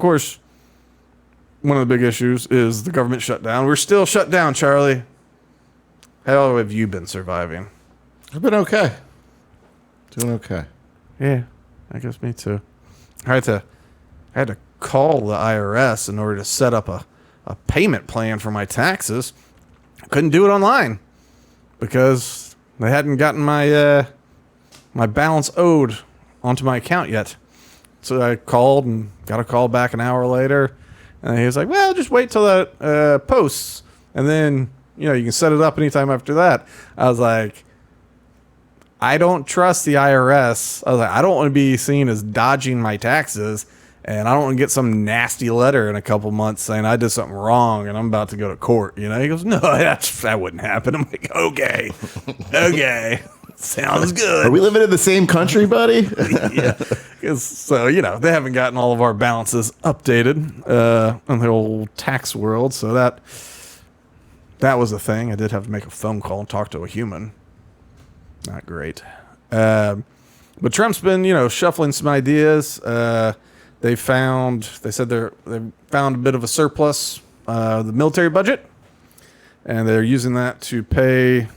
course, one of the big issues is the government shutdown. We're still shut down, Charlie. How have you been surviving? I've been okay. Doing okay. Yeah, I guess me too. I had to call the IRS in order to set up a payment plan for my taxes. I couldn't do it online because they hadn't gotten my my balance owed onto my account yet. So I called and got a call back an hour later, and he was like, "Well, just wait till that posts, and then you can set it up anytime after that." I was like, I don't trust the IRS. I was like, I don't want to be seen as dodging my taxes, and I don't want to get some nasty letter in a couple months saying I did something wrong and I'm about to go to court. He goes, "No, that wouldn't happen." I'm like, okay, sounds good. Are we living in the same country, buddy? Yeah. So, they haven't gotten all of our balances updated in the old tax world. So that was a thing. I did have to make a phone call and talk to a human. Not great. But Trump's been, shuffling some ideas. They found a bit of a surplus, the military budget, and they're using that to pay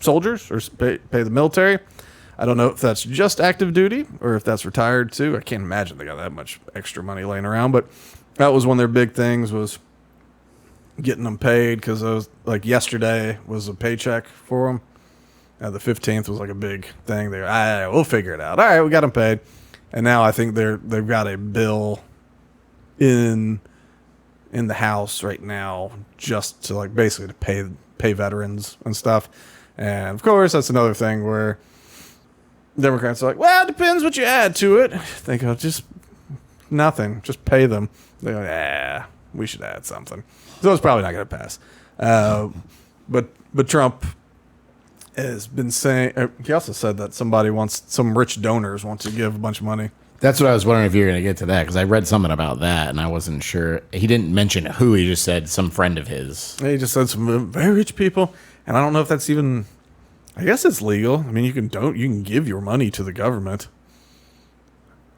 soldiers or pay the military. I don't know if that's just active duty or if that's retired too. I can't imagine they got that much extra money laying around, but that was one of their big things, was getting them paid, because it was like yesterday was a paycheck for them. The 15th was like a big thing. We'll figure it out. All right, we got them paid. And now I think they've got a bill in the House right now just to basically to pay veterans and stuff. And of course, that's another thing where Democrats are like, well, it depends what you add to it. They go, just nothing, just pay them. They go, we should add something. So it's probably not going to pass. But Trump has been saying, he also said that some rich donors want to give a bunch of money. That's what I was wondering if you were going to get to that, because I read something about that and I wasn't sure. He didn't mention who, he just said some friend of his. He just said some very rich people, and I don't know if that's even, I guess it's legal. I mean, you can give your money to the government.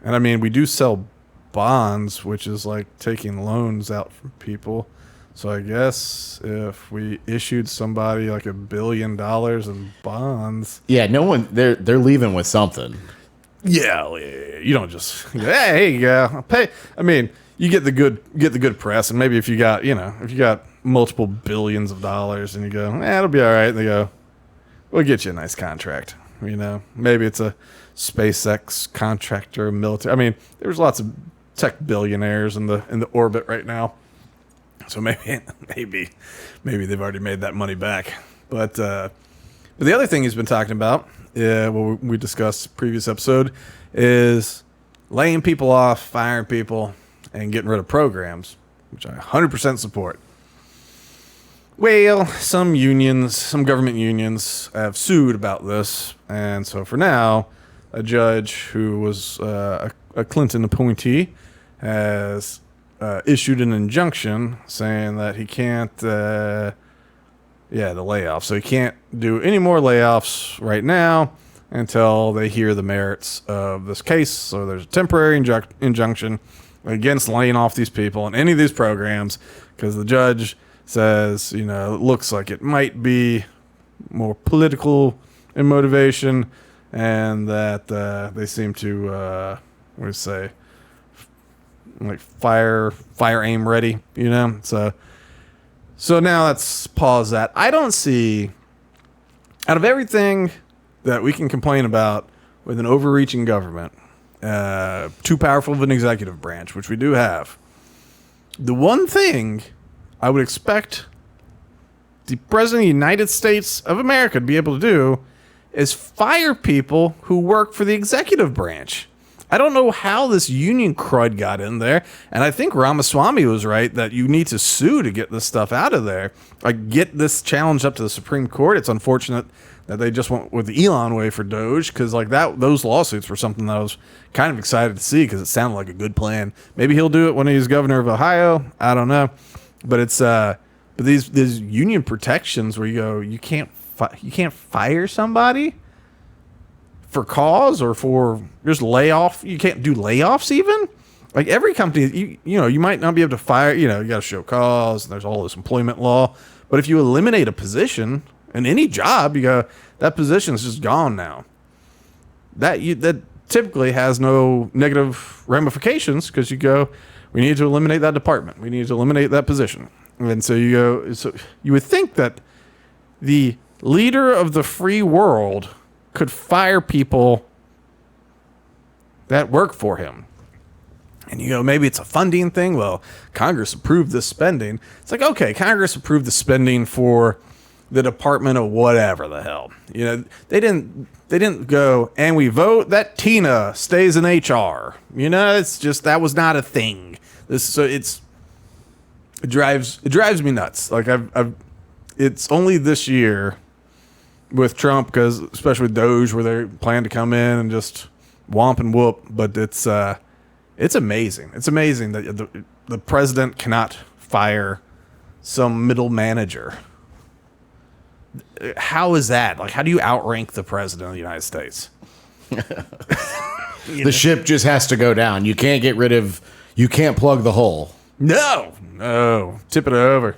And I mean, we do sell bonds, which is like taking loans out from people. So I guess if we issued somebody like $1 billion in bonds, they're leaving with something. Yeah, you don't just I'll pay. I mean, you get the good press, and maybe if you got multiple billions of dollars, and you go, it'll be all right. And they go, we'll get you a nice contract. Maybe it's a SpaceX contractor, military. I mean, there's lots of tech billionaires in the orbit right now. So maybe they've already made that money back. But the other thing he's been talking about, what we discussed previous episode, is laying people off, firing people, and getting rid of programs, which I 100% support. Well, some government unions have sued about this, and so for now, a judge who was a Clinton appointee has issued an injunction saying that he can't, the layoffs. So he can't do any more layoffs right now until they hear the merits of this case. So there's a temporary injunction against laying off these people in any of these programs, because the judge says, it looks like it might be more political in motivation, and that they seem to, like fire aim ready, So now let's pause that. I don't see, out of everything that we can complain about with an overreaching government, too powerful of an executive branch, which we do have, the one thing I would expect the President of the United States of America to be able to do is fire people who work for the executive branch. I don't know how this union crud got in there, and I think Ramaswamy was right that you need to sue to get this stuff out of there. Like, get this challenge up to the Supreme Court. It's unfortunate that they just went with the Elon way for Doge, because those lawsuits were something that I was kind of excited to see, because it sounded like a good plan. Maybe he'll do it when he's governor of Ohio. I don't know, but it's but these union protections where you go, you can't fire somebody for cause or for just layoff. You can't do layoffs even. Like every company, you might not be able to fire. You got to show cause. And there's all this employment law. But if you eliminate a position in any job, that position is just gone now. That typically has no negative ramifications because we need to eliminate that department. We need to eliminate that position. And so you would think that the leader of the free world could fire people that work for him. And maybe it's a funding thing. Well, Congress approved this spending. It's like, okay, Congress approved the spending for the Department of whatever the hell. They didn't go, and we vote that Tina stays in HR. It's just, that was not a thing. It drives me nuts. Like it's only this year with Trump, because especially with Doge, where they plan to come in and just womp and whoop. But it's amazing. It's amazing that the president cannot fire some middle manager. How is that? Like, how do you outrank the president of the United States? The ship just has to go down. You can't plug the hole. No. Tip it over.